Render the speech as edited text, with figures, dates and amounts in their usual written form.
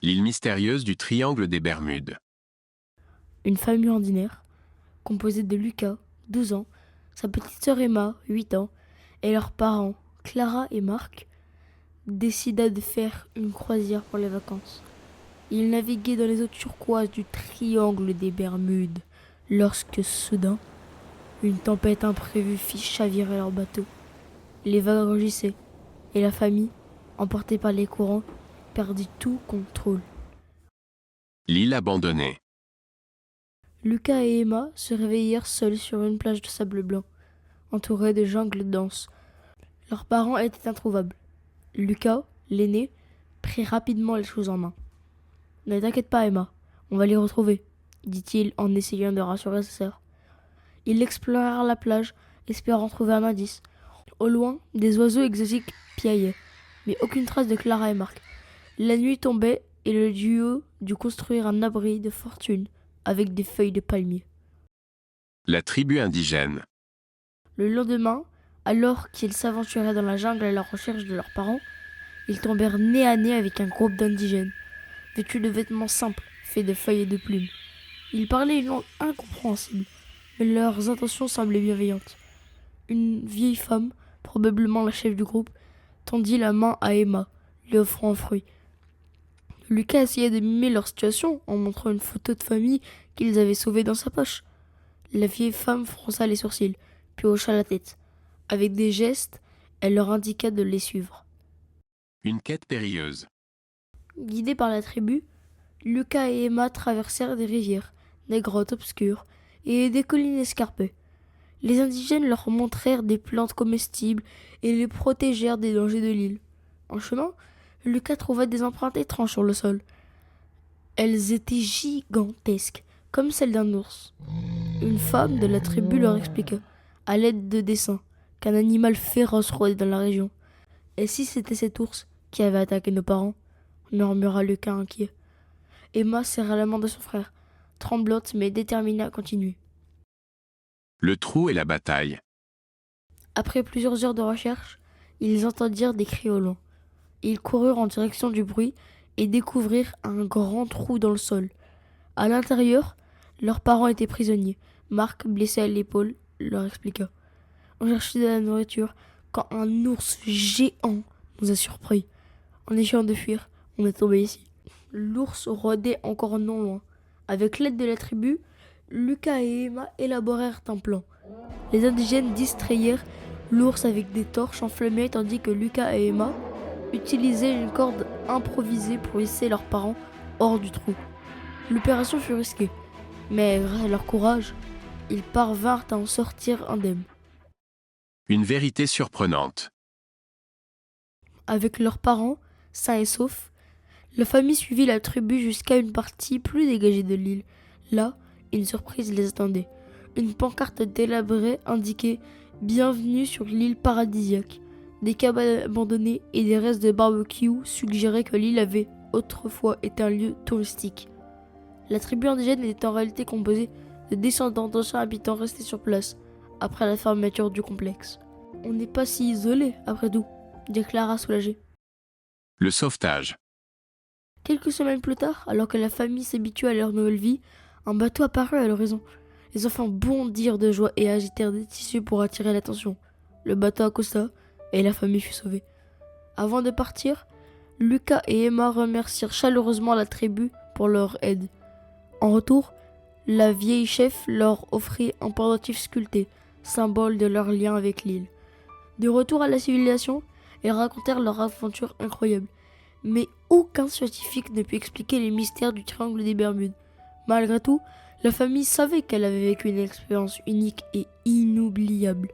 L'île mystérieuse du triangle des Bermudes. Une famille ordinaire, composée de Lucas, 12 ans, sa petite sœur Emma, 8 ans, et leurs parents, Clara et Marc, décida de faire une croisière pour les vacances. Ils naviguaient dans les eaux turquoises du triangle des Bermudes, lorsque soudain, une tempête imprévue fit chavirer leur bateau. Les vagues rugissaient, et la famille, emportée par les courants, perdit tout contrôle. L'île abandonnée. Lucas et Emma se réveillèrent seuls sur une plage de sable blanc, entourés de jungles denses. Leurs parents étaient introuvables. Lucas, l'aîné, prit rapidement les choses en main. « Ne t'inquiète pas, Emma, on va les retrouver, » dit-il en essayant de rassurer sa sœur. Ils explorèrent la plage, espérant trouver un indice. Au loin, des oiseaux exotiques piaillaient, mais aucune trace de Clara et Marc. La nuit tombait et le duo dut construire un abri de fortune avec des feuilles de palmier. La tribu indigène. Le lendemain, alors qu'ils s'aventuraient dans la jungle à la recherche de leurs parents, ils tombèrent nez à nez avec un groupe d'indigènes, vêtus de vêtements simples, faits de feuilles et de plumes. Ils parlaient une langue incompréhensible, mais leurs intentions semblaient bienveillantes. Une vieille femme, probablement la chef du groupe, tendit la main à Emma, lui offrant un fruit. Lucas essayait de mimer leur situation en montrant une photo de famille qu'ils avaient sauvée dans sa poche. La vieille femme fronça les sourcils, puis hocha la tête. Avec des gestes, elle leur indiqua de les suivre. Une quête périlleuse. Guidés par la tribu, Lucas et Emma traversèrent des rivières, des grottes obscures et des collines escarpées. Les indigènes leur montrèrent des plantes comestibles et les protégèrent des dangers de l'île. En chemin, Lucas trouva des empreintes étranges sur le sol. Elles étaient gigantesques, comme celles d'un ours. Une femme de la tribu leur expliqua, à l'aide de dessins, qu'un animal féroce rôdait dans la région. « Et si c'était cet ours qui avait attaqué nos parents ?» murmura Lucas inquiet. Emma serra la main de son frère, tremblante mais déterminée à continuer. Le trou et la bataille. Après plusieurs heures de recherche, ils entendirent des cris au loin. Ils coururent en direction du bruit et découvrirent un grand trou dans le sol. À l'intérieur, leurs parents étaient prisonniers. Marc, blessé à l'épaule, leur expliqua. On cherchait de la nourriture quand un ours géant nous a surpris. En essayant de fuir, on est tombé ici. L'ours rôdait encore non loin. Avec l'aide de la tribu, Lucas et Emma élaborèrent un plan. Les indigènes distrayèrent l'ours avec des torches enflammées tandis que Lucas et Emma utilisaient une corde improvisée pour hisser leurs parents hors du trou. L'opération fut risquée, mais grâce à leur courage, ils parvinrent à en sortir indemnes. Une vérité surprenante. Avec leurs parents, sains et saufs, la famille suivit la tribu jusqu'à une partie plus dégagée de l'île. Là, une surprise les attendait. Une pancarte délabrée indiquait « Bienvenue sur l'île paradisiaque ». Des cabanes abandonnées et des restes de barbecue suggéraient que l'île avait autrefois été un lieu touristique. La tribu indigène était en réalité composée de descendants d'anciens habitants restés sur place après la fermeture du complexe. « On n'est pas si isolé, après tout », dit Clara soulagée. Le sauvetage. Quelques semaines plus tard, alors que la famille s'habituait à leur nouvelle vie, un bateau apparut à l'horizon. Les enfants bondirent de joie et agitèrent des tissus pour attirer l'attention. Le bateau accosta et la famille fut sauvée. Avant de partir, Lucas et Emma remercièrent chaleureusement la tribu pour leur aide. En retour, la vieille chef leur offrit un pendentif sculpté, symbole de leur lien avec l'île. De retour à la civilisation, ils racontèrent leur aventure incroyable. Mais aucun scientifique ne put expliquer les mystères du triangle des Bermudes. Malgré tout, la famille savait qu'elle avait vécu une expérience unique et inoubliable.